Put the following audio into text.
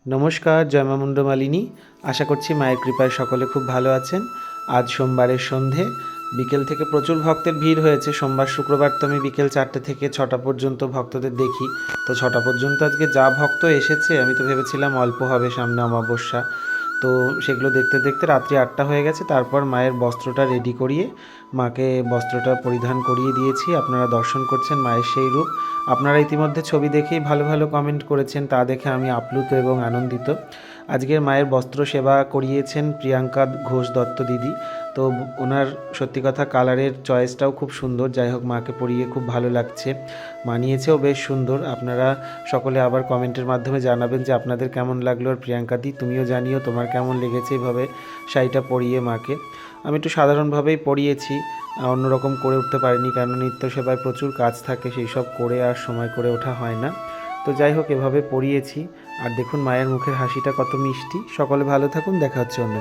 নমস্কার, জয় মা মুন্ডমালিনী। আশা করছি মায়ের কৃপায় সকলে খুব ভালো আছেন। আজ সোমবারের সন্ধে, বিকেল থেকে প্রচুর ভক্তের ভিড় হয়েছে। সোমবার শুক্রবার তো আমি বিকেল 4টে থেকে 6টা পর্যন্ত ভক্তদের দেখি। তো 6টা পর্যন্ত আজকে যা ভক্ত এসেছে, আমি তো ভেবেছিলাম অল্প হবে, সামনে অমাবস্যা। তো সেগুলো দেখতে দেখতে রাত্রি 8টা হয়ে গেছে। তারপর মায়ের বস্ত্রটা রেডি করিয়ে মাকে বস্ত্রটা পরিধান করিয়ে দিয়েছি। আপনারা দর্শন করছেন মায়ের সেই রূপ। আপনারা ইতিমধ্যে ছবি দেখেই ভালো ভালো কমেন্ট করেছেন, তা দেখে আমি আপ্লুত এবং আনন্দিত। আজকের মায়ের বস্ত্র সেবা করিয়েছেন প্রিয়াঙ্কা ঘোষ দত্ত দিদি। তো ওনার সত্যি কথা কালারের চয়েসটাও খুব সুন্দর। যাই হোক, মাকে পরিয়ে খুব ভালো লাগছে, মানিয়েছেও বেশ সুন্দর। আপনারা সকলে আবার কমেন্টের মাধ্যমে জানাবেন যে আপনাদের কেমন লাগলো। আর প্রিয়াঙ্কা দি, তুমিও জানিও তোমার কেমন লেগেছে এইভাবে শাড়িটা পরিয়ে মাকে। আমি একটু সাধারণভাবেই পরিয়েছি, অন্যরকম করে উঠতে পারিনি, কারণ নিত্য সেবায় প্রচুর কাজ থাকে, সেই সব করে আর সময় করে ওঠা হয় না। তো যাই হোক, এভাবে পরিয়েছি। আর দেখুন মায়ের মুখের হাসিটা কত মিষ্টি। সকলে ভালো থাকুন, দেখা হচ্ছে অন্য